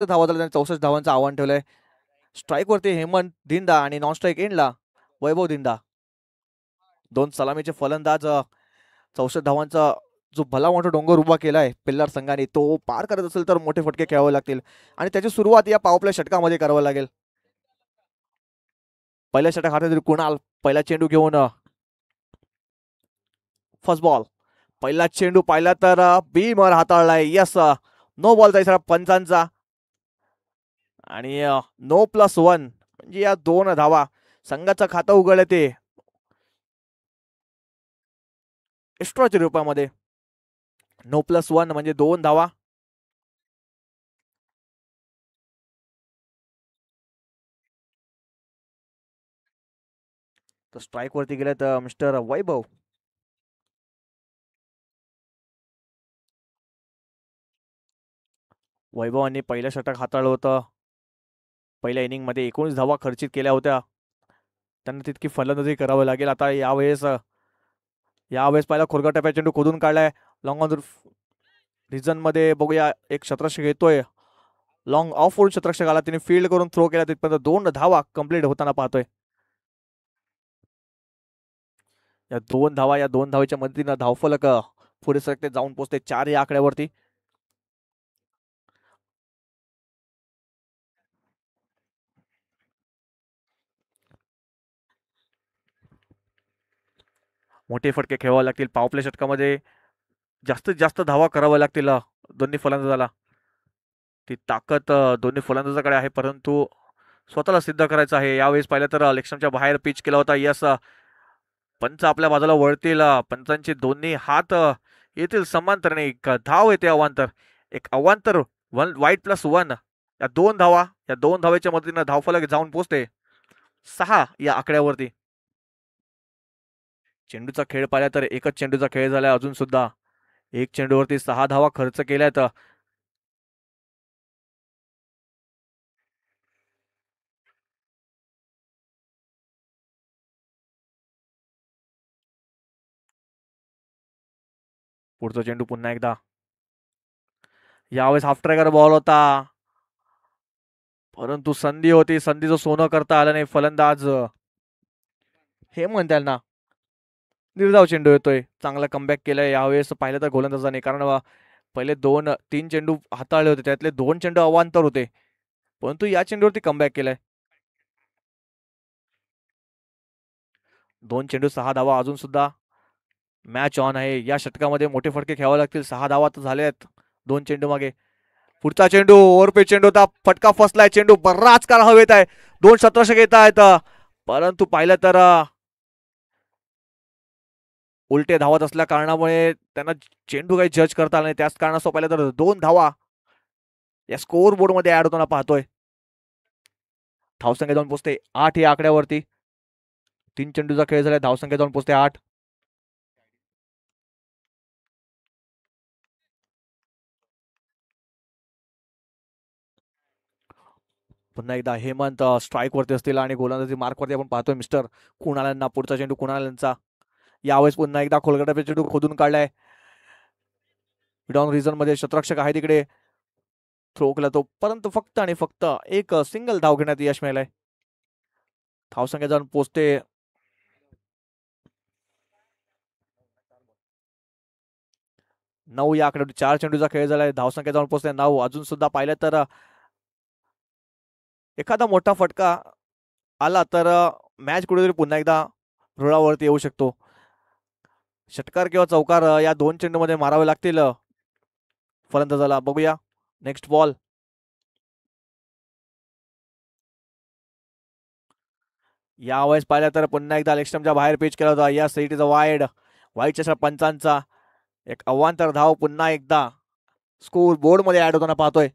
धावा झाल्या, त्यांनी 64 धावांचं आव्हान ठेवलंय. स्ट्राईक वरती हेमंत धिंदा आणि नॉन स्ट्राईक एंडला वैभव धिंदा. दोन सलामीचे फलंदाज. 64 धावांचा जो भला मोठा डोंगर उभा केलाय पिल्लार संघाने, तो पार करत असेल तर मोठे फटके खेळावे लागतील आणि त्याची सुरुवात या पॉवर प्ले षटकामध्ये करावं लागेल. पहिल्या षटक हातात कुणाल पहिला चेंडू घेऊन फर्स्ट बॉल. पहिला चेंडू पाहिला तर बीमर हाताळलाय. यस, नो बॉलचा इशारा पंचांचा आणि नो +1 म्हणजे या 2 धावा संघाचं खातं उघडलं ते एक्स्ट्राच्या रूपामध्ये. नो +1 म्हणजे 2 धावा. तर स्ट्राईक वरती गेले तर मिस्टर वैभव. वैभवांनी पहिलं षटक हाताळलं होतं. पहिल्या इनिंग मध्ये 19 धावा खर्चित केल्या होत्या. त्यांना तितकी फलंदाजी करावी लागेल आता यावेळेस. पहिला खोरगा टप्प्या चेंडू खोदून काढलाय. लॉंग ऑन रिझन मध्ये बघूया, एक शतरक्षक येतोय. लॉंग ऑफ वरून शतरक्षक आला, तिने फील्ड करून थ्रो केला. तिथपर्यंत 2 धावा कंप्लीट होताना पाहतोय. या 2 धावा, या 2 धावेच्या मदतीनं धावफलक पुढे सरकते, जाऊन पोहोचते 4 या आकड्यावरती. मोठे फटके खेळावे लागतील पॉवर प्ले षटकामध्ये. जास्तीत जास्त धावा कराव्या लागतील दोन्ही फलंदाजाला. ती ताकद दोन्ही फलंदाजाकडे आहे, परंतु स्वतःला सिद्ध करायचं आहे. यावेळेस पाहिलं तर लेक्शनच्या बाहेर पिच केला होता. यस, पंच आपल्या बाजूला वळतील. पंचांचे दोन्ही हात येतील समांतरने. एक धाव येते अवांतर. एक अवांतर वाईट +1. या 2 धावा, या 2 धावेच्या मदतीनं धावफलक जाऊन पोहोचते 6 या आकड्यावरती. चेंडूचा खेळ पाहिला तर एकच चेंडूचा खेळ झालाय अजून सुद्धा. एक चेंडूवरती 6 धावा खर्च केल्यात. पुढचा चेंडू पुन्हा एकदा. यावेळेस हाफ ट्रॅकर बॉल होता, परंतु संधी होती, संधीचं सोनं करता आलं नाही. फलंदाज हेमंत त्यांना निर्धाव चेंडू येतोय. चांगला कमबॅक केलाय यावेळेस पाहिलं तर गोलंदाजाने, कारण पहिले 2-3 चेंडू हाताळले होते, त्यातले 2 चेंडू अवांतर होते, परंतु या चेंडूवरती कमबॅक केलाय. 2 चेंडू 6 धावा अजून सुद्धा मॅच ऑन आहे. या षटकामध्ये मोठे फटके खेळावे लागतील. 6 धावा तर झाले आहेत 2 चेंडू मागे. पुढचा चेंडू ओव्हरपे चेंडू होता, फटका फसलाय. चेंडू बराच काळ हवेत आहे. 2 शतरक्षक येत आहेत, परंतु पाहिलं तर उलटे धावत असल्या कारणामुळे त्यांना चेंडू काही जज करता आला नाही. त्याच कारणास्तव पाहिलं तर 2 धावा या स्कोअर बोर्ड मध्ये ऍड होताना पाहतोय. धावसंख्या जाऊन पोहोचते 8 या आकड्यावरती. 3 चेंडूचा खेळ झाला, धावसंख्या जाऊन पोहोचते 8. पुन्हा एकदा हेमंत स्ट्राईक वरती असतील आणि गोलंदाजी मार्क वरती आपण पाहतोय मिस्टर कुणालांना. पुढचा चेंडू कुणालांचा. यावेळेस पुन्हा एकदा खोलगटाचा चेंडू खोदून काढलाय. डाऊन रिझन मध्ये शतरक्षक आहे तिकडे. थ्रो केला तो, परंतु फक्त आणि फक्त एक सिंगल धाव घेण्यात यश मिळालंय. धावसंख्या जाऊन पोहोचते 9 या आकड्यावर. 4 चेंडूचा खेळ झालाय, धावसंख्या जाऊन पोहोचते 9. अजून सुद्धा पाहिलं तर एखादा मोठा फटका आला तर मॅच कुठेतरी पुन्हा एकदा रुळावरती येऊ शकतो. षटकार किंवा चौकार या 2 चेंडू मध्ये मारावे लागतील फलंदाजाला. बघूया नेक्स्ट बॉल. यावेळेस पाहिलं तर पुन्हा एकदा लेक्स्टमच्या बाहेर पिच केला होता. या इज वाईटच्या पंचांचा एक अवांतर धाव पुन्हा एकदा स्कोर बोर्ड मध्ये ऍड होताना पाहतोय.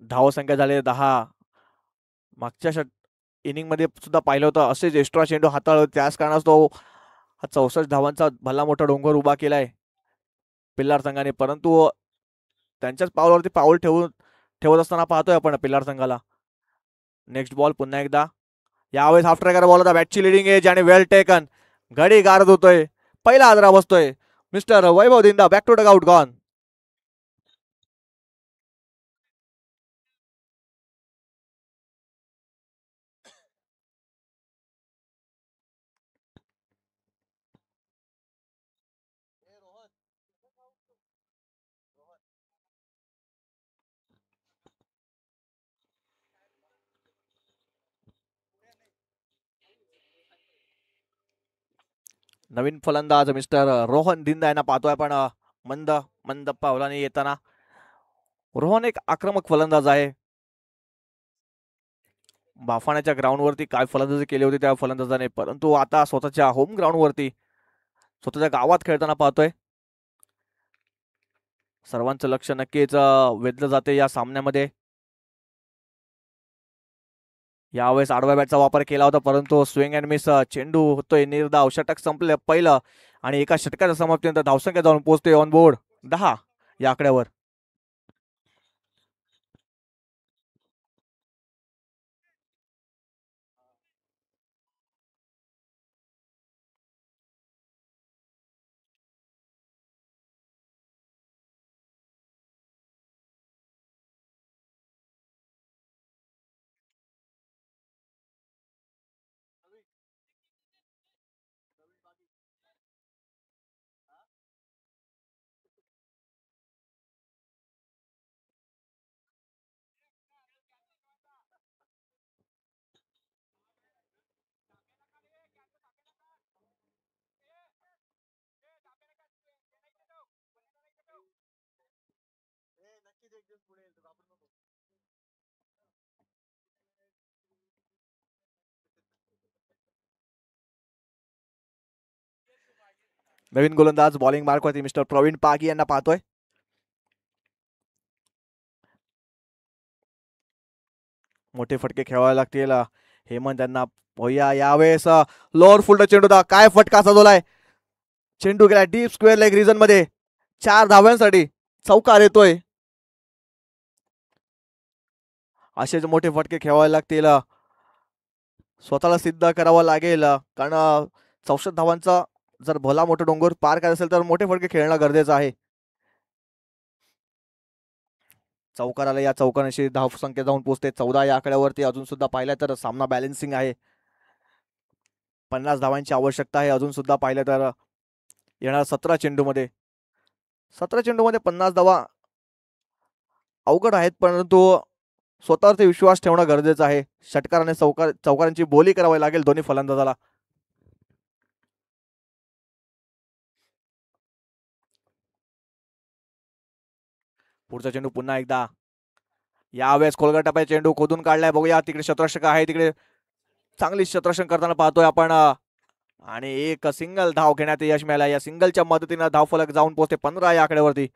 धाव संख्या झाले 10. मागच्या इनिंग मध्ये सुद्धा पाहिलं होतं असेच एक्स्ट्रा चेंडू हाताळत, त्याच कारणास्तव हा 64 धावांचा भला मोठा डोंगर उभा केलाय पिल्लार संघाने, परंतु त्यांच्याच पावलावरती पाऊल ठेवत असताना पाहतोय आपण पिल्लार संघाला. नेक्स्ट बॉल पुन्हा एकदा. यावेळेस हाफ ट्रॅकर बॉल होता, बॅटची लिडिंग एज आणि वेल टेकन. घडी गारद होतोय, पहिला आदरा बसतोय mister Vaibhav Dhinda. Back to dugout gone. नवीन फलंदाज मिस्टर रोहन दिंदा यांना पाहतोय आपण मंद मंद पावलाने येताना. रोहन एक आक्रमक फलंदाज आहे. बाफाण्याच्या ग्राउंडवरती काय फलंदाजी केली होती त्या फलंदाजाने, परंतु आता स्वतःच्या होम ग्राउंडवरती स्वतःच्या गावात खेळताना पाहतोय. सर्वांचं लक्ष नक्कीच वेधलं जाते या सामन्यामध्ये. यावेळेस आडव्या बॅटचा वापर केला होता, परंतु स्विंग अँड मिस चेंडू होतोय निर्धाव. षटक संपले पहिलं आणि एका षटकाच्या समाप्तीनंतर धावसंख्या जाऊन पोहोचते ऑन बोर्ड 10 या आकड्यावर. नवीन गोलंदाज बॉलिंग मार्कवरती मिस्टर प्रवीण पागी यांना पाहतोय. मोठे फटके खेळावे लागतील हेमंत यांना. भोया यावेळेस लोअर फुल्ड चेंडू दा काय फटका सजवलाय. चेंडू गेला डीप स्क्वेअर लेग रिजन मध्ये. 4 धाव्यांसाठी चौकार येतोय. असेच मोठे फटके खेळावे लागतील. स्वतःला सिद्ध करावं लागेल, कारण 64 धावांचा जर भला मोठा डोंगर पार करायचं असेल तर मोठे फटके खेळणं गरजेचं आहे. चौकाराला या चौकाराशी धाव संख्या जाऊन पोहोचते 14 या आकड्यावरती. अजून सुद्धा पाहिलं तर सामना बॅलन्सिंग आहे. 50 धावांची आवश्यकता आहे अजून सुद्धा पाहिलं तर. येणार 17 चेंडूमध्ये 50 धावा अवघड आहेत, परंतु स्वतःवरती विश्वास ठेवणं गरजेचं आहे. षटकाराने चौकारांची बोली करावी लागेल दोन्ही फलंदाजाला. पुढचा चेंडू पुन्हा एकदा. यावेळेस खोलगट टप्प्यात चेंडू खोदून काढलाय. बघूया तिकडे शतरक्षक आहे, तिकडे चांगली शतरक्षण करताना पाहतोय आपण. आणि एक सिंगल धाव घेण्यात यश मिळालं. या सिंगलच्या मदतीने धावफलक जाऊन पोहोचते 15 या आकड्यावरती.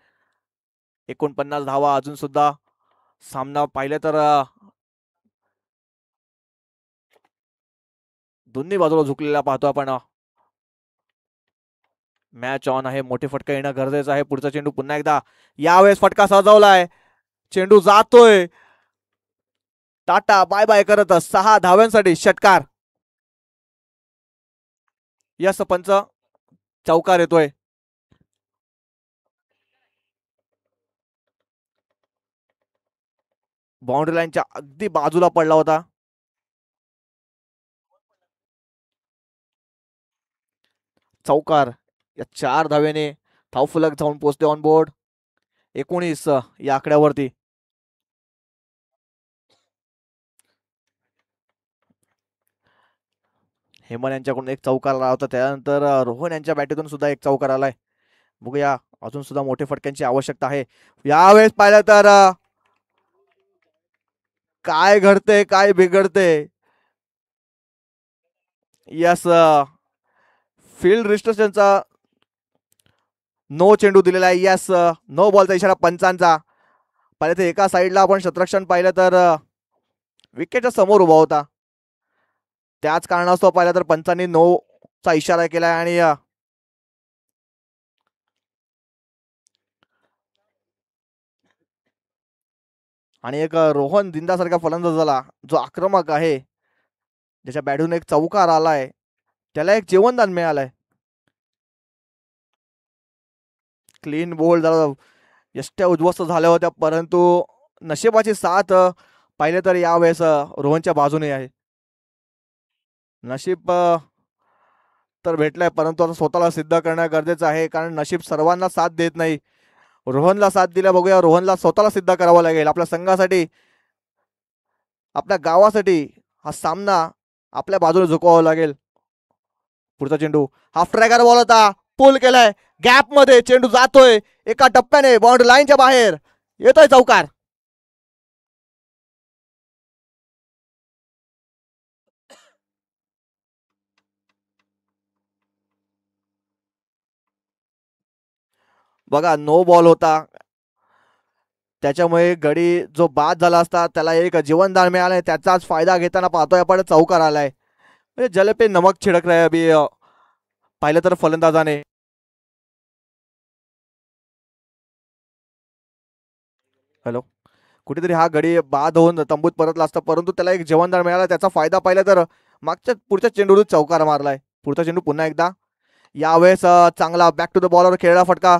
49 धावा अजून सुद्धा. सामना पाहिलं तर दोन्ही बाजूला झुकलेला पाहतो आपण. मॅच ऑन आहे. मोठे फटका येणं गरजेचं आहे. पुढचा चेंडू पुन्हा एकदा. यावेळेस फटका सजवलाय. चेंडू जातोय. टाटा बाय बाय करत 6 धाव्यांसाठी षटकार. यस पंच चौकार येतोय. बाउंड्री लाईनच्या अगदी बाजूला पडला होता. चौकार. या 4 धावेने धावफलक जाऊन पोहोचते ऑन बोर्ड 19 या आकड्यावरती. हेमन यांच्याकडून एक चौकार आला होता, त्यानंतर रोहन यांच्या बॅटीतून सुद्धा एक चौकार आलाय. बघूया अजून सुद्धा मोठे फटक्यांची आवश्यकता आहे. यावेळेस पाहिलं तर काय घडते काय बिघडते. यस फील्ड रिस्ट्रिक्शनचा नो चेंडू दिलेला आहे. यस नो बॉलचा इशारा पंचांचा. पाहिलं तर एका साईडला आपण शतरक्षण पाहिलं तर विकेटच्या समोर उभा होता. त्याच कारणास्तव पाहिलं तर पंचांनी नो चा इशारा केलाय. आणि एक रोहन दिंदासारख्या फलंदाजाला जो आक्रमक आहे, ज्याच्या बॅटून एक चौकार आलाय, त्याला एक जीवनदान मिळालंय. क्लीन बोल्ड जरा यष्ट्या उद्ध्वस्त झाल्या होत्या, परंतु नशिबाची साथ पाहिले तर यावेळेस रोहनच्या बाजूने आहे. नशीब तर भेटलंय, परंतु आता स्वतःला सिद्ध करणं गरजेचं आहे, कारण नशीब सर्वांना साथ देत नाही. रोहनला साथ दिल्या. बघूया रोहनला स्वतःला सिद्ध करावं लागेल. आपल्या संघासाठी, आपल्या गावासाठी हा सामना आपल्या बाजूने झुकवावा लागेल. पुढचा चेंडू हाफ ट्रॅकर बॉल होता, पुल केलाय, गॅप मध्ये चेंडू जातोय एका टप्प्याने बाउंड्री लाईनच्या बाहेर, येतोय चौकार. बघा नो बॉल होता, त्याच्यामुळे गडी जो बाद झाला असता त्याला एक जीवनदान मिळालंय, त्याचाच फायदा घेताना पाहतोय आपण चौकार आलाय. म्हणजे जल पे नमक छिडक रहा है अभी पाहिलं तर फलंदाजाने. हॅलो, कुठेतरी हा गडी बाद होऊन तंबूत परतला असता, परंतु त्याला एक जीवनदान मिळाला, त्याचा फायदा पाहिला तर मागच्या पुढच्या चेंडूवर चौकार मारलाय. पुढचा चेंडू पुन्हा एकदा, यावेळेस चांगला बॅक टू द बॉलवर खेळला फटका,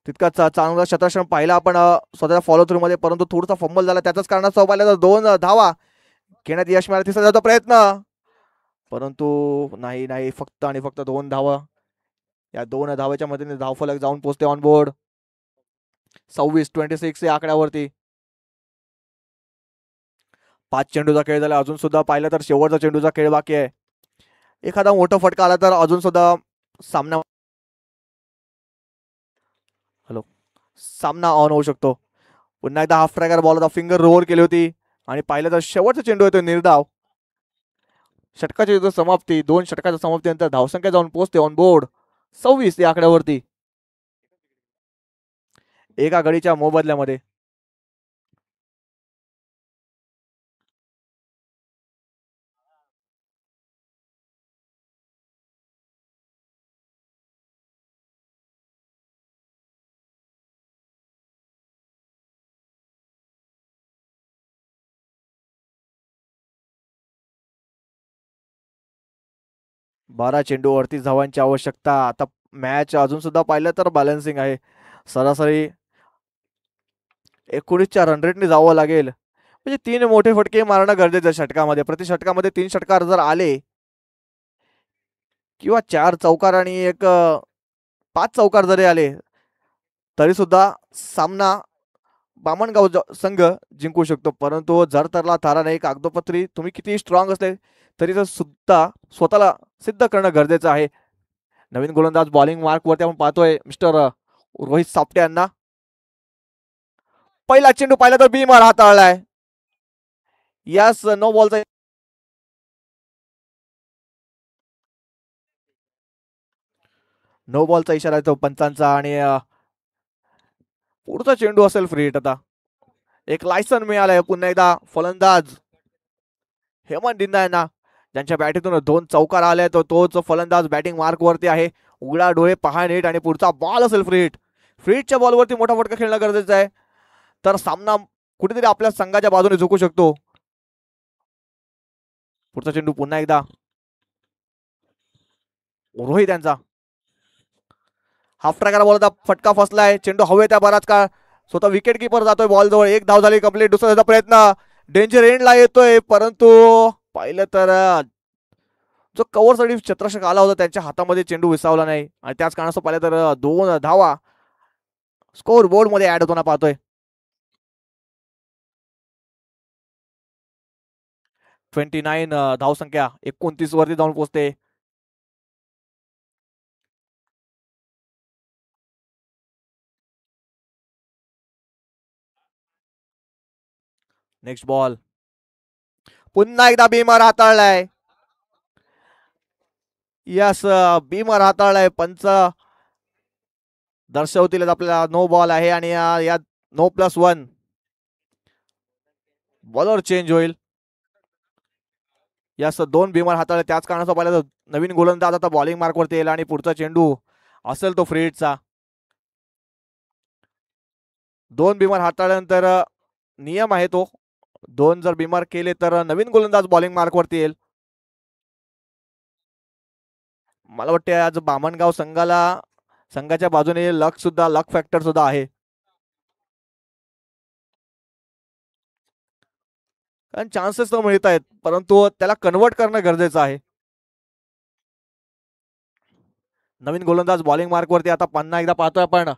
तितकाच चांगला शतरक्षण पाहिला आपण स्वतःच्या फॉलो थ्रू मध्ये, परंतु थोडासा फंबल झाला, त्याचाच कारणास्तव पाहिलं तर 2 धावा घेण्यात यश मिळालं. तिसरा जातो प्रयत्न, परंतु नाही नाही, फक्त आणि फक्त 2 धावा. या 2 धावेच्या मदतीने धावफलक जाऊन पोहोचते ऑन बोर्ड 26-26 या आकड्यावरती. 5 चेंडूचा खेळ झाला, अजून सुद्धा पाहिलं तर शेवटचा चेंडूचा खेळ बाकी आहे. एखादा मोठा फटका आला तर अजून सुद्धा सामना सामना ऑन होऊ शकतो. पुन्हा एकदा हाफ ट्रॅकर बॉल होता, फिंगर रोल केली होती आणि पाहिलं तर शेवटचा चेंडू येतो निर्धाव. षटकाची समाप्ती, 2 षटकाच्या समाप्तीनंतर धावसंख्या जाऊन पोहोचते ऑन बोर्ड 26 या आकड्यावरती. एका गडीच्या मोबदल्यामध्ये. बारा चेंडू 38 धावांची आवश्यकता. आता मॅच अजून सुद्धा पाहिलं तर बॅलन्सिंग आहे, सरासरी 19च्या रन रेटने जावं लागेल. म्हणजे 3 मोठे फटके मारणं गरजेचं आहे षटकामध्ये. प्रति षटकामध्ये 3 षटकार जर आले किंवा 4 चौकार आणि एक 5 चौकार जरी आले तरी सुद्धा सामना बामणगाव संघ जिंकू शकतो. परंतु जर तरला थारा नाही, कागदोपत्री तुम्ही किती स्ट्रॉंग असले तरी सुद्धा स्वतःला सिद्ध करणं गरजेचं आहे. नवीन गोलंदाज बॉलिंग मार्कवरती आपण पाहतोय मिस्टर रोहित सापटे यांना. पहिला चेंडू पाहिला तर बीमार हाताळलाय. यास नो बॉलचा नो बॉलचा इशारा येतो पंचांचा आणि पुढचा चेंडू असेल फ्री हिट. आता एक लायसन मिळालंय पुन्हा एकदा फलंदाज हेमंत डिंदा यांना, ज्यांच्या बॅटीतून 2 चौकार आले, तो तोच फलंदाज बॅटिंग मार्क वरती आहे. उघडा डोळे पहा नीट आणि पुढचा बॉल असेल फ्री हिट. फ्री हिटच्या बॉलवरती मोठा फटका खेळणं गरजेचं आहे, तर सामना कुठेतरी आपल्या संघाच्या बाजूने झुकू शकतो. पुढचा चेंडू पुन्हा एकदा रोहित यांचा, हाफ ट्रॅकर बॉल होता, फटका फसलाय, चेंडू हवेत आहे बराच काळ, स्वतः विकेट किपर जातोय बॉल जवळ. 1 धाव झाली कंप्लीट. दुसरा प्रयत्न डेंजर एंडला येतोय, परंतु पाहिलं तर जो कव्हरसाठी छत्रक्षक आला होता त्यांच्या हातामध्ये चेंडू विसावला नाही आणि त्याच कारणास्तव पाहिलं तर 2 धावा स्कोर बोर्ड मध्ये ऍड होताना पाहतोय. 29 धावसंख्या 29 वरती जाऊन पोहोचते. नेक्स्ट बॉल पुन्हा एकदा बीमर हाताळलाय. यस, बीमर हाताळलाय. पंच दर्शवतील आपल्याला नो बॉल आहे आणि या No+1 बॉलर चेंज होईल. यास 2 बीमर हाताळले, त्याच कारणाचा पाहिलं तर नवीन गोलंदाज आता बॉलिंग मार्क वरती येईल आणि पुढचा चेंडू असेल तो फ्री हिटचा. 2 बीमर हाताळल्यानंतर नियम आहे तो, 2 जर बीमार केले तर नवीन गोलंदाज बॉलिंग मार्क वरती येईल. मला वाटते आज बामणगाव संघाच्या बाजूने लक फॅक्टर सुद्धा आहे, कारण चान्सेस तर मिळत आहेत, परंतु त्याला कन्वर्ट करणं गरजेचं आहे. नवीन गोलंदाज बॉलिंग मार्क वरती आता पुन्हा एकदा पाहतोय आपण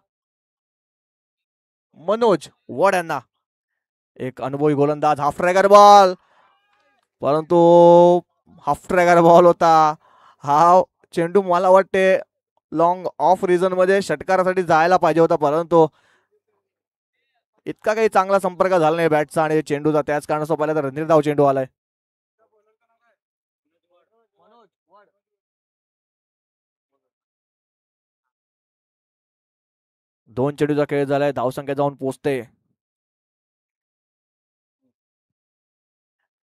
मनोज वड यांना. एक अनुभवी गोलंदाज, हाफ ट्रॅगर बॉल, परंतु हाफ ट्रॅगर बॉल होता. हा चेंडू मला वाटते लॉंग ऑफ रिजन मध्ये षटकारासाठी जायला पाहिजे होता, परंतु इतका काही चांगला संपर्क झाला नाही बॅटचा आणि चेंडूचा. त्याच कारणास्तव पाहिलं तर निर्धाव चेंडू आलाय. दोन चेंडूचा खेळ झालाय. धावसंख्या जाऊन पोहोचते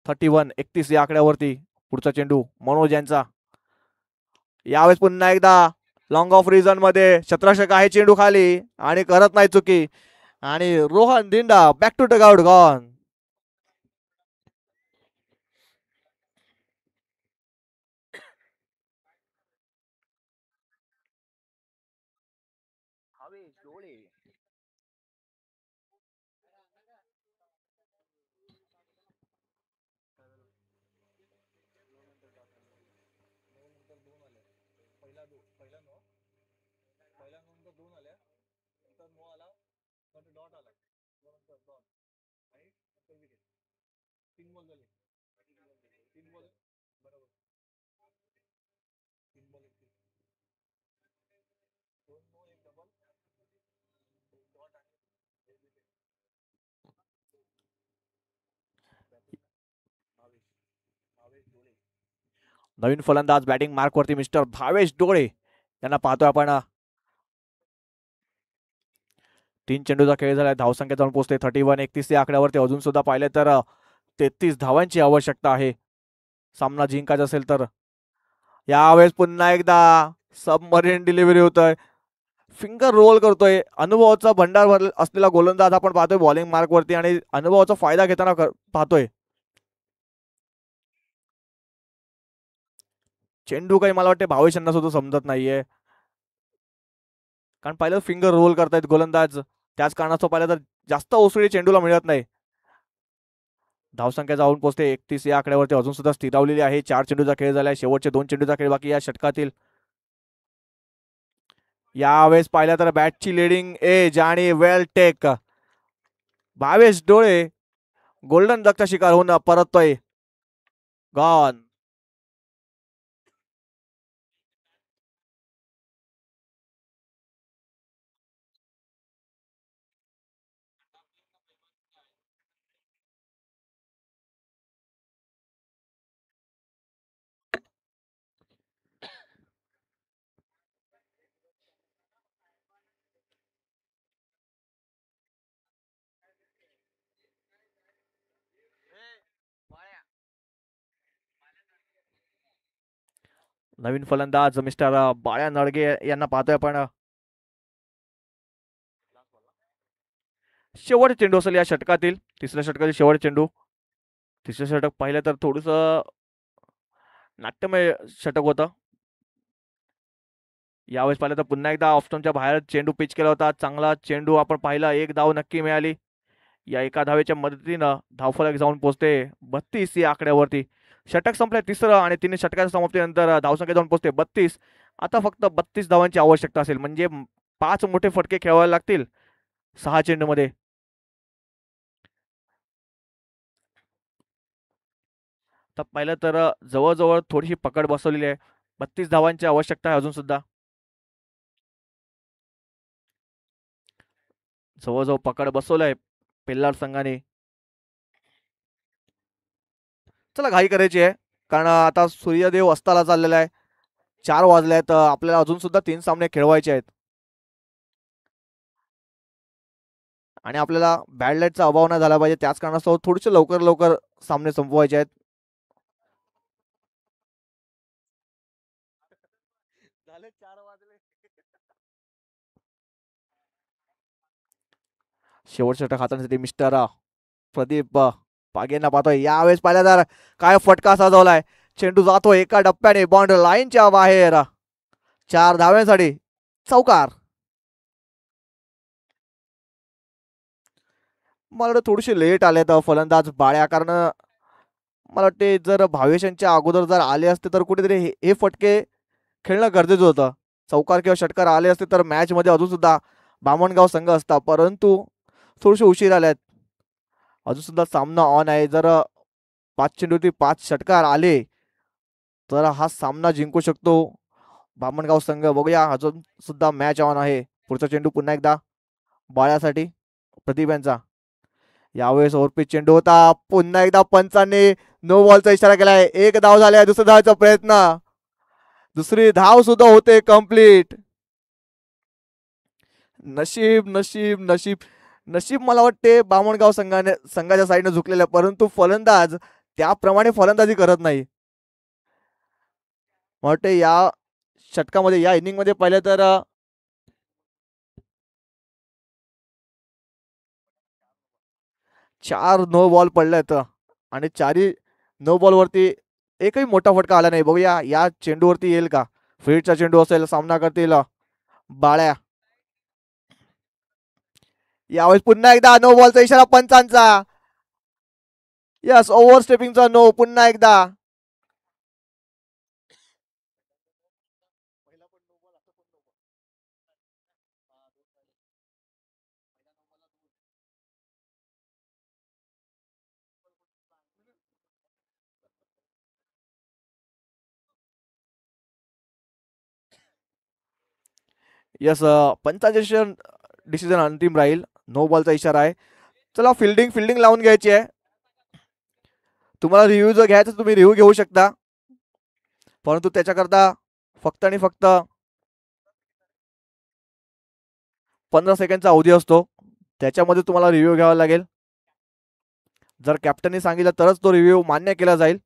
31 या आकड्यावरती. पुढचा चेंडू मनोज यांचा. यावेळेस पुन्हा एकदा लॉंग ऑफ रिजन मध्ये शतरक्षक आहे चेंडू खाली आणि करत नाही चुकी. आणि Rohan Dinda back to dugout gone. नवीन फलंदाज बॅटिंग मार्क वरती मिस्टर भावेश डोळे यांना पाहतोय आपण. 3 चेंडूचा खेळ झालाय. धावसंख्या जाऊन पोहोचते 31 या आकड्यावरती. अजून सुद्धा पाहिले तर 33 धावांची आवश्यकता आहे सामना जिंकायचा असेल तर. यावेळेस पुन्हा एकदा सबमरीन डिलिव्हरी होतोय. फिंगर रोल करतोय. अनुभवाचा भंडार भर असलेला गोलंदाज आपण पाहतोय बॉलिंग मार्क वरती आणि अनुभवाचा फायदा घेताना पाहतोय. चेंडू काही मला वाटते भावेश यांना सुद्धा समजत नाहीये, कारण पाहिलं फिंगर रोल करतायत गोलंदाज. त्याच कारणास्तव पाहिलं तर जास्त ओसळी चेंडूला मिळत नाही. धावसंख्या जाऊन पोहोचते 31 या आकड्यावरती. अजून सुद्धा स्थिरावलेली आहे. 4 चेंडूचा खेळ झालाय. शेवटचे 2 चेंडूचा खेळ बाकी या षटकातील. यावेळेस पाहिलं तर बॅटची लिडिंग एज आणि वेल टेक. भावेश डोळे गोल्डन डकचा शिकार होऊन परततोय. गॉन. नवीन फलंदाज मिस्टर बाळ्या नडगे यांना पाहतोय आपण. शेवटचे चेंडू असेल या षटकातील. तिसऱ्या षटकातील शेवटचे चेंडू. तिसरं षटक पाहिलं तर थोडस नाट्यमय षटक होतं. यावेळेस पाहिलं तर पुन्हा एकदा ऑफस्टमच्या बाहेर चेंडू पिच केला होता. चांगला चेंडू आपण पाहिला. 1 धाव नक्की मिळाली. या एका धावेच्या मदतीनं धावफलक जाऊन पोहोचते 32 या आकड्यावरती. षटक संपले तिसरं आणि 3 षटकाच्या समाप्तीनंतर धावसंख्या जाऊन पोहोचते 32. आता फक्त 32 धावांची आवश्यकता असेल, म्हणजे 5 मोठे फटके खेळावे लागतील 6 चेंडूमध्ये. तर पाहिलं तर जवळजवळ थोडीशी पकड बसवलेली आहे. 32 धावांची आवश्यकता आहे अजून सुद्धा. जवळजवळ पकड बसवलंय पेल्लार संघाने. चला घाई करायची आहे, कारण आता सूर्यदेव अस्ताला चाललेला आहे. 4 वाजले आहेत. आपल्याला अजून सुद्धा 3 सामने खेळवायचे आहेत आणि आपल्याला बॅड लाईटचा अभाव नाही झाला पाहिजे. त्याच कारणास्तव थोडेसे लवकर लवकर सामने संपवायचे आहेत. झाले 4 वाजले. शेवटच्या षटक हाताळण्यासाठी मिस्टर प्रदीप पागेंना पाहतोय. यावेळेस पाहिला तर काय फटका सजवलाय. चेंडू जातो एका टप्प्याने बाउंड्री लाईनच्या बाहेर. 4 धाव्यांसाठी चौकार. मला वाटतं थोडीशी लेट आले तर फलंदाज बाळ्या, कारण मला वाटते जर भावेशांच्या अगोदर जर आले असते तर कुठेतरी हे फटके खेळणं गरजेचं होतं. चौकार किंवा षटकार आले असते तर मॅच मध्ये अजून सुद्धा बामणगाव संघ असता, परंतु थोडेसे उशीर आलेत. अजून सुद्धा सामना ऑन आहे. जर 5 चेंडूवरती 5 षटकार आले तर हा सामना जिंकू शकतो बामणगाव संघ बघूया अजून सुद्धा मॅच ऑन आहे. पुढचा चेंडू पुन्हा एकदा बाळ्यासाठी प्रदीप यांचा. यावेळेस ओव्हरपिच चेंडू होता. पुन्हा एकदा पंचांनी नो बॉलचा इशारा केलाय. एक धाव झालाय. दुसऱ्या धावाचा प्रयत्न. दुसरी धाव सुद्धा होते कंप्लीट. नशीब नशीब नशीब नशीब मला वाटते बामणगाव संघाच्या साईडने झुकलेल्या, परंतु फलंदाज त्याप्रमाणे फलंदाजी करत नाही. वाटते या षटकामध्ये या इनिंग मध्ये पाहिलं तर 4 नो बॉल पडलेत आणि 4ही नो बॉल वरती एकही मोठा फटका आला नाही. बघूया या चेंडूवरती येईल का. फील्डचा चेंडू असेल. सामना करतील बाळ्या. यावेळेस पुन्हा एकदा नो बॉलचा इशारा पंचांचा. यस, ओव्हर स्टेपिंगचा नो पुन्हा एकदा. यस, पंचांचे डिसिजन अंतिम राहील. नो बॉलचा इशारा आहे. चला फिल्डिंग लावून घ्यायची आहे. तुम्हाला रिव्ह्यू जर घ्यायचा तुम्ही रिव्ह्यू घेऊ शकता, परंतु त्याच्याकरता फक्त आणि फक्त 15 सेकंडचा अवधी असतो. त्याच्यामध्ये तुम्हाला रिव्ह्यू घ्यावा लागेल. जर कॅप्टनने सांगितलं तरच तो रिव्ह्यू मान्य केला जाईल.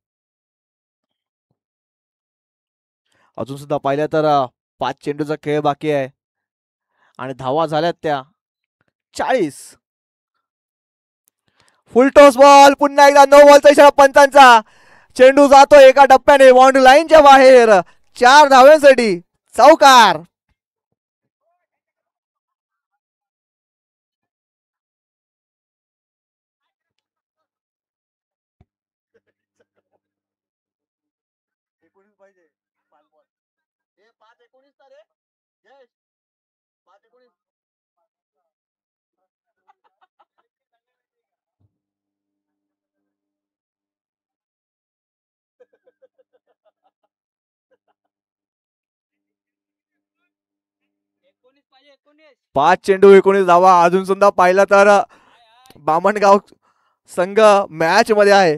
अजून सुद्धा पाहिलं तर 5 चेंडूचा खेळ बाकी आहे आणि धावा झाल्यात त्या 40. फुल टॉस बॉल. पुन्हा एकदा नो बॉलचा इशारा पंचांचा. चेंडू जातो एका टप्प्याने बाउंड्री लाईनच्या बाहेर. 4 धाव्यांसाठी चौकार. पाच चेंडू 19 धावा. अजून सुद्धा पाहिलं तर बामणगाव संघ मॅच मध्ये आहे.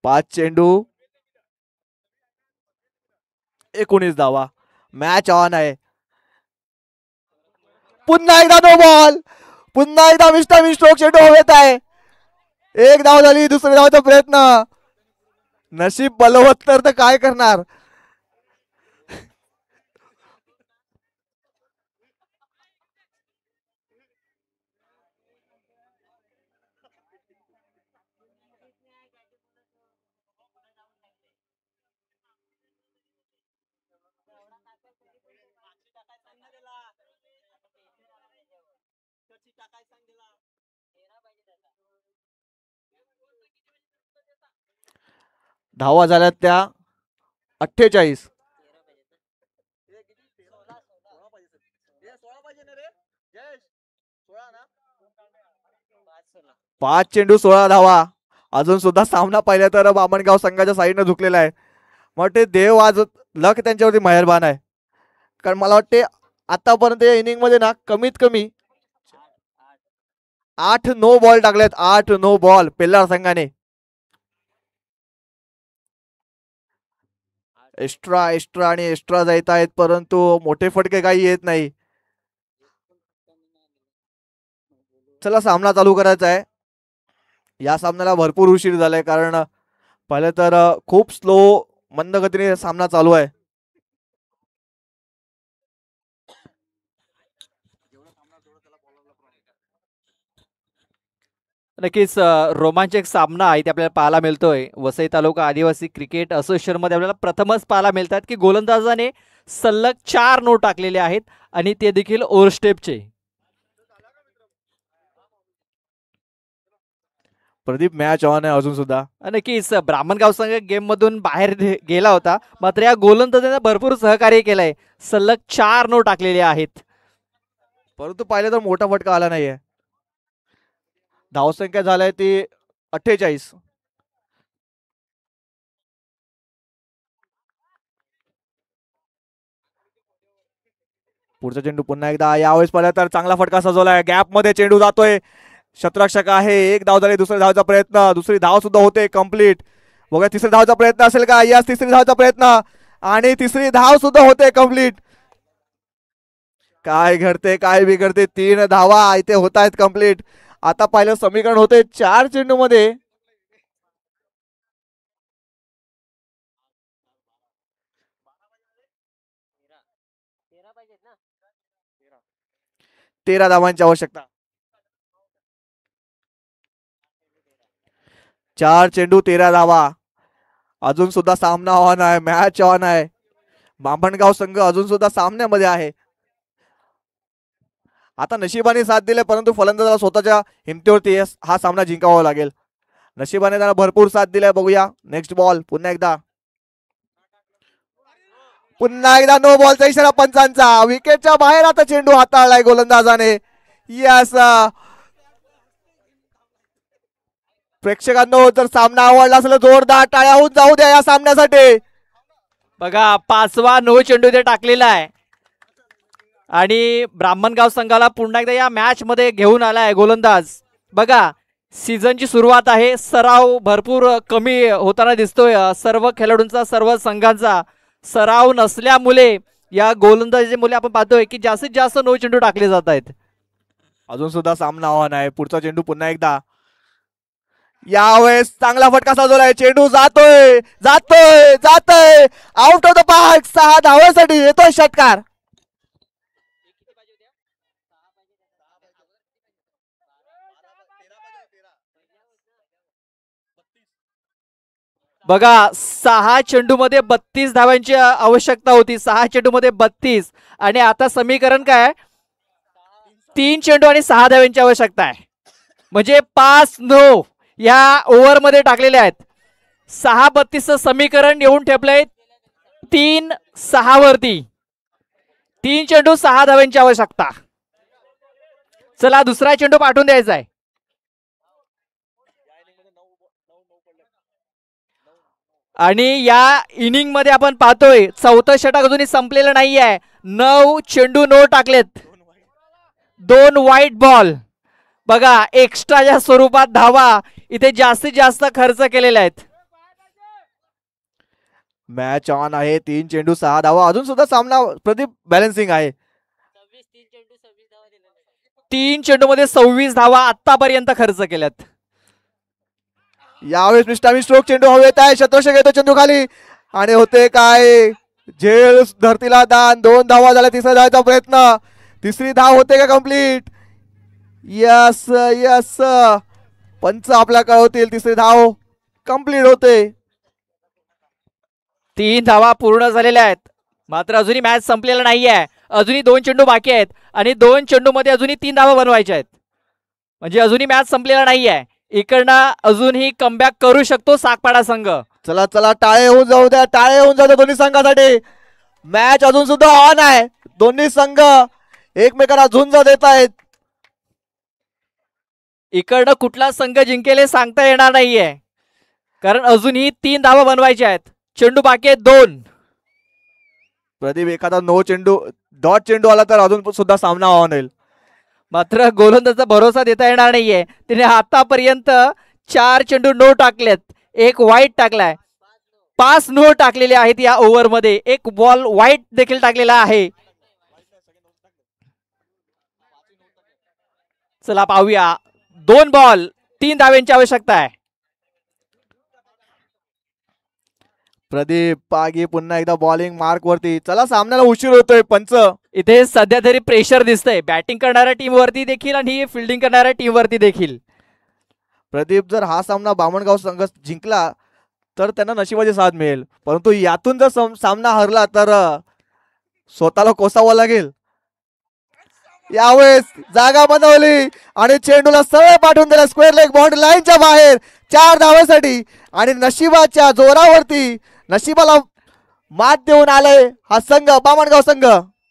पाच चेंडू 19 धावा. मॅच ऑन आहे. पुन्हा एकदा नो बॉल. पुन्हा एकदा मिस्टर स्ट्रोक चेंडू हवेत आहे. एक धाव झाली. दुसऱ्या धावाचा प्रयत्न. नशीब बलवत्तर तर काय करणार. धावा झाल्यात त्या 48. 5 चेंडू 16 धावा. अजून सुद्धा सामना पाहिला तर बामणगाव संघाच्या साईडने झुकलेला आहे. वाटते देव आज लक त्यांच्यावरती मेहरबान आहे. कारण मला वाटते आतापर्यंत या इनिंग मध्ये ना कमीत कमी 8 नो बॉल टाकलेत. 8 नो बॉल पेल्लार संघाने. एक्स्ट्रा आणि एक्स्ट्रा जात आहेत, परंतु मोठे फटके काही येत नाही. चला सामना चालू करायचा आहे. या सामन्याला भरपूर उशीर झालाय, कारण पहिले तर खूप स्लो मंद गतीने सामना चालू आहे. नक्कीच रोमांचक सामना आहे ते आपल्याला पाहायला मिळतोय. वसई तालुका आदिवासी क्रिकेट असोसिएशन मध्ये आपल्याला प्रथमच पाहायला मिळतात की गोलंदाजाने सलग 4 नो टाकलेले आहेत आणि ते देखील ओव्हरस्टेपचे. प्रदीप मॅच ऑन आहे अजून सुद्धा. नक्कीच ब्राह्मणगाव संघ गेम मधून बाहेर गेला होता, मात्र या गोलंदाजाने भरपूर सहकार्य केलंय. सलग 4 नो टाकलेले आहेत. परंतु पाहिलं तर मोठा फटका आला नाहीये. धावसंख्या झालाय ती 48. पुढचा चेंडू पुन्हा एकदा यावेळेस पाहिलं तर चांगला फटका सजवलाय. गॅप मध्ये चेंडू जातोय. शतरक्षक आहे. एक धाव झाली. दुसऱ्या धावचा प्रयत्न. दुसरी धाव सुद्धा होते कंप्लीट. बघा तिसरी धावचा प्रयत्न असेल का? यस, तिसरी धावचा प्रयत्न आणि तिसरी धाव सुद्धा होते कंप्लीट. काय घडते काय बिघडते. 3 धावा इथे होत आहेत कंप्लीट. आता पाहिलं समीकरण होते 4 चेंडू मध्ये 13 धावांची आवश्यकता. 4 चेंडू 13 धावा. अजून सुद्धा सामना ऑन आहे. मॅच ऑन आहे. बामणगाव संघ अजून सुद्धा सामन्यामध्ये आहे. आता नशिबाने साथ दिले, परंतु फलंदाजाला स्वतःच्या हिमतीवरती हा सामना जिंकावा लागेल. नशिबाने त्याला भरपूर साथ दिलाय. बघूया नेक्स्ट बॉल. पुन्हा एकदा नो बॉलचा इशारा पंचांचा. विकेटच्या बाहेर आता चेंडू हाताळलाय गोलंदाजाने. यस, प्रेक्षकांनो जर सामना आवडला असेल जोरदार टाळ्या होऊन जाऊ द्या या सामन्यासाठी. बघा 5वा नो चेंडू इथे टाकलेला आहे आणि ब्राह्मणगाव संघाला पुन्हा एकदा या मॅच मध्ये घेऊन आलाय गोलंदाज. बघा सीझनची सुरुवात आहे. सराव भरपूर कमी होताना दिसतोय. सर्व खेळाडूंचा, सर्व संघांचा सराव नसल्यामुळे या गोलंदाजीच्या मुले आपण पाहतोय की जास्तीत जास्त नो चेंडू टाकले जात आहेत. अजून सुद्धा सामना ऑन आहे. पुढचा चेंडू पुन्हा एकदा. यावेळेस चांगला फटका साजवलाय. चेंडू जातोय जातोय जातोय आउट ऑफ द पार्क. 6 धावांसाठी येतोय षटकार. बघा 6 चेंडू मध्ये 32 धावांची आवश्यकता होती. 6 चेंडू मध्ये 32 आणि आता समीकरण काय? 3 चेंडू आणि 6 धावांची आवश्यकता आहे. म्हणजे 5 नो या ओव्हर मध्ये टाकलेले आहेत. 6-32 समीकरण येऊन ठेपलंय 3-6 वरती. 3 चेंडू 6 धावांची आवश्यकता. चला दुसरा चेंडू पाठवून द्यायचा आहे. आणि या इनिंग मध्ये आपण पाहतोय 4थं षटक अजूनही संपलेलं नाहीये. 9 चेंडू नो टाकलेत. 2 व्हाईट बॉल. बघा एक्स्ट्राच्या स्वरूपात धावा इथे जास्तीत जास्त खर्च केलेले आहेत. मॅच ऑन आहे. 3 चेंडू 6 धावा. अजून सुद्धा सामना प्रदीप बॅलन्सिंग आहे. 3 चेंडू मध्ये 26 धावा आतापर्यंत खर्च केल्यात. यावेळेस मिस्टामी स्ट्रोक चेंडू हवेत आहे. शतरक्षक येतो चेंडू खाली आणि होते काय? झेल धरतीला दान. 2 धावा झाल्या. तिसऱ्या धावाचा प्रयत्न. तिसरी धाव होते का कंप्लीट? यस यस, पंच आपल्या कळवतील. तिसरी धाव कंप्लीट होते. 3 धावा पूर्ण झालेल्या आहेत. मात्र अजूनही मॅच संपलेला नाहीये. अजूनही 2 चेंडू बाकी आहेत आणि 2 चेंडू मध्ये अजूनही 3 धावा बनवायच्या आहेत. म्हणजे अजूनही मॅच संपलेला नाहीये. इकडनं अजूनही कमबॅक करू शकतो सागपाडा संघ. चला चला टाळे होऊन जाऊ द्या. टाळे होऊन जाऊ द्या दोन्ही संघासाठी. मॅच अजून सुद्धा ऑन आहे. दोन्ही संघ एकमेकांना झुंज देत आहेत. इकडनं कुठला संघ जिंकेल हे सांगता येणार नाहीये, कारण अजूनही 3 धावा बनवायच्या आहेत. चेंडू बाकी आहेत 2. प्रदीप एखादा नो चेंडू डॉट चेंडू आला तर अजून सुद्धा सामना ऑन होईल. मात्र गोलंदाजाचा भरोसा देता येणार नाहीये. तिने आतापर्यंत 4 चेंडू नो टाकलेत. 1 वाईट टाकलाय. 5 नो टाकलेले आहेत या ओव्हर मध्ये. 1 बॉल वाईट देखील टाकलेला आहे. चला पाहूया. 2 बॉल 3 धाव्यांची आवश्यकता आहे. प्रदीप पागी पुन्हा एकदा बॉलिंग मार्क वरती. चला सामन्याला उशीर होतोय. पंच इथे सध्या तरी प्रेशर दिसतंय बॅटिंग करणाऱ्या टीम वरती देखील आणि फिल्डिंग करणाऱ्या टीम वरती देखील. प्रदीप जर हा सामना बामणगाव संघ जिंकला तर त्यांना नशिबाची साथ मिळेल, परंतु यातून जर सामना हरला तर स्वतःला कोसावं लागेल. यावेळेस जागा बनवली आणि चेंडूला सरळ पाठवून दिला स्क्वेअर लेग बाउंड्री लाईनच्या बाहेर 4 धावांसाठी. आणि नशिबाच्या जोरावरती नशिबाला मात देऊन आलाय हा संघ, बामणगाव संघ.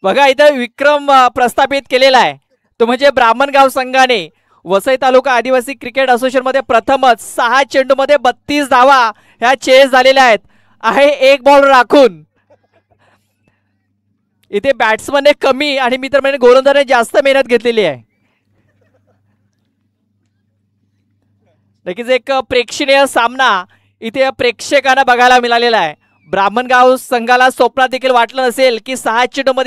बघा इथं विक्रम प्रस्थापित केलेला आहे, तो म्हणजे ब्राह्मणगाव संघाने. वसई तालुका आदिवासी क्रिकेट असोसिएशन मध्ये प्रथमच 6 चेंडूमध्ये 32 धावा ह्या चेस झालेल्या आहेत. आहे 1 बॉल राखून. इथे बॅट्समनने कमी आणि मी तर म्हणजे गोलंदाजाने जास्त मेहनत घेतलेली आहे. नक्कीच एक प्रेक्षणीय सामना इथे प्रेक्षकांना बघायला मिळालेला आहे. ब्राह्मणगाव संघाला स्वप्नात देखील वाटलं नसेल की 6 चेंडूमध्ये